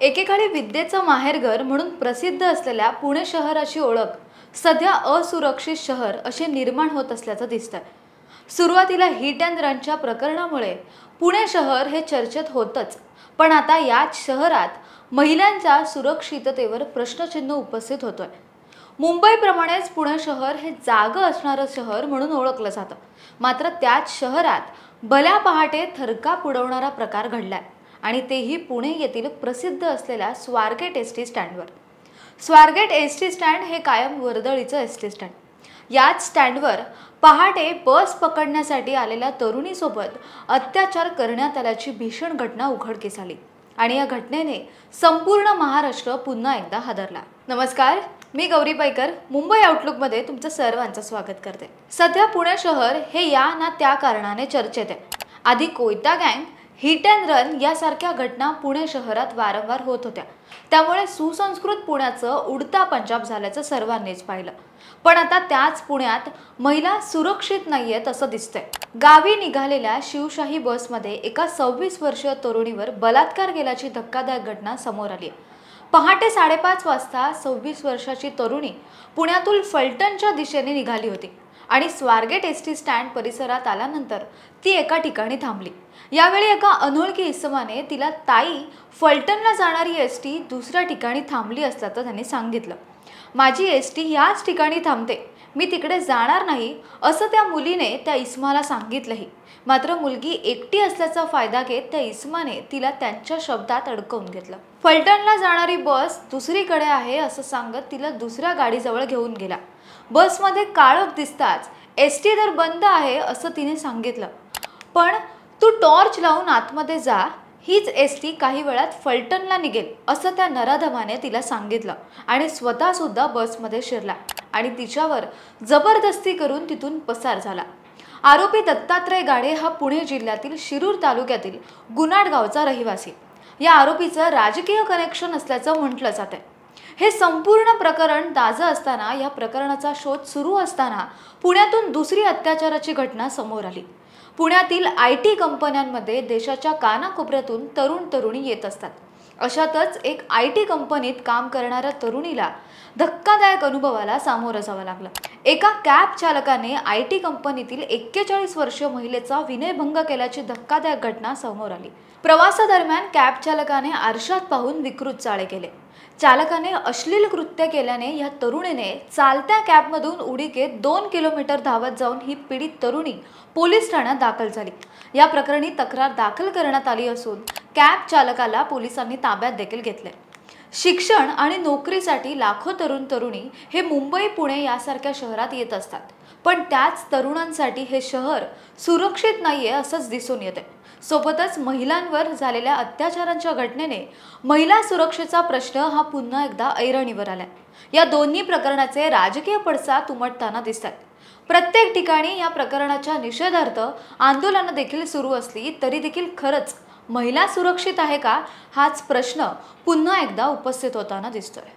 एकेकाळी विद्येचं माहेरघर म्हणून प्रसिद्ध असलेल्या पुणे शहराची ओळख सध्या असुरक्षित शहर असे निर्माण होत असल्याचं दिसतंय। सुरुवातीला हिट अँड रनच्या प्रकरणामुळे पुणे शहर हे चर्चेत होतच, पण आता याच शहरात महिलांच्या सुरक्षिततेवर प्रश्नचिन्ह उपस्थित होतोय। मुंबईप्रमाणेच पुणे शहर हे जागं असणारं शहर म्हणून ओळखलं जातं, मात्र त्याच शहरात भल्या पहाटे थरकाप उडवणारा प्रकार घडलाय आणि तेही पुणे येथील प्रसिद्ध असलेल्या स्वारगेट एसटी स्टँडवर। स्वारगेट एसटी स्टँड हे कायम वर्दळीचं एसटी स्टँड। याच स्टँडवर पहाटे बस पकडण्यासाठी आलेल्या तरुणीसोबत अत्याचार करण्यात आल्याची भीषण घटना उघडकीस आली आणि या घटनेने संपूर्ण महाराष्ट्र पुन्हा एकदा हादरला। नमस्कार, मी गौरी पैकर मुंबई आउटलुकमध्ये तुमचं सर्वांचं स्वागत करते। सध्या पुणे शहर हे या ना त्या कारणाने चर्चेत आहे। आधी कोयता गँग, हिट अँड रन यासारख्या घटना पुणे शहरात वारंवार होत होत्या, त्यामुळे सुसंस्कृत पुण्याचं उडता पंजाब झाल्याचं सर्वांनीच पाहिलं। पण आता त्याच पुण्यात महिला सुरक्षित नाहीयेत असं दिसतंय। गावी निघालेल्या शिवशाही बसमध्ये एका 26 वर्षीय तरुणीवर बलात्कार केल्याची धक्कादायक घटना समोर आली आहे। पहाटे 5:30 वाजता 26 वर्षाची तरुणी पुण्यातून फलटणच्या दिशेने निघाली होती आणि स्वारगेट एसटी स्टँड परिसरात आल्यानंतर ती एका ठिकाणी थांबली। यावेळी एका अनोळखी इसमाने तिला ताई, फलटणला जाणारी एसटी दुसऱ्या ठिकाणी थांबली असल्याचं त्यांनी सांगितलं। माझी एसटी याच ठिकाणी थांबते, मी तिकडे जाणार नाही असं त्या मुलीने त्या इसमाला सांगितलंही। मात्र मुलगी एकटी असल्याचा फायदा घेत त्या इसमाने तिला त्यांच्या शब्दात अडकवून घेतलं। फलटणला जाणारी बस दुसरीकडे आहे असं सांगत तिला दुसऱ्या गाडीजवळ घेऊन गेला। बसमध्ये काळोख दिसताच एसटी दर बंद आहे असं तिने सांगितलं, पण तू टॉर्च लावून आतमध्ये जा, हीच एसटी काही वेळात फलटणला निघेल असं त्या नराधमाने तिला सांगितलं आणि स्वतः सुद्धा बसमध्ये शिरला आणि तिच्यावर जबरदस्ती करून तिथून पसार झाला। आरोपी दत्तात्रय गाडे हा पुणे जिल्ह्यातील शिरूर तालुक्यातील गुनाड गावचा रहिवासी। या आरोपीचं राजकीय कनेक्शन असल्याचं म्हटलं जातंय। हे संपूर्ण प्रकरण ताजं असताना या प्रकरणाचा शोध सुरू असताना पुण्यातून दुसरी अत्याचाराची घटना समोर आली। पुण्यातील IT कंपन्यांमध्ये देशाच्या कानाकोपऱ्यातून तरुण तरुणी येत असतात। अशातच एक IT कंपनीत काम करणाऱ्या तरुणीला धक्कादायक अनुभवाला सामोरं जावं लागलं। एका कॅब चालकाने IT कंपनीतील 41 वर्षीय महिलेचा विनयभंग केल्याची धक्कादायक घटना समोर आली। प्रवासादरम्यान कॅब चालकाने आरशात पाहून विकृत चाळे केले। चालकाने अश्लील कृत्य केल्याने या तरुणीने चालत्या कॅबमधून उडी घेत 2 किलोमीटर धावत जाऊन ही पीडित तरुणी पोलीस ठाण्यात दाखल झाली। या प्रकरणी तक्रार दाखल करण्यात आली असून कॅब चालकाला पोलिसांनी ताब्यात देखील घेतले। शिक्षण आणि नोकरीसाठी लाखो तरुण तरुणी हे मुंबई, पुणे यासारख्या शहरात येत असतात, पण त्याच तरुणांसाठी हे शहर सुरक्षित नाहीये असंच दिसून येते। सोबतच महिलांवर झालेल्या अत्याचारांच्या घटनेने महिला सुरक्षेचा प्रश्न हा पुन्हा एकदा ऐरणीवर आलाय। या दोन्ही प्रकरणाचे राजकीय पडसाद उमटताना दिसतात। प्रत्येक ठिकाणी या प्रकरणाच्या निषेधार्थ आंदोलनं देखील सुरू असली तरी देखील खरंच महिला सुरक्षित आहे का हाच प्रश्न पुन्हा एकदा उपस्थित होताना दिसतोय।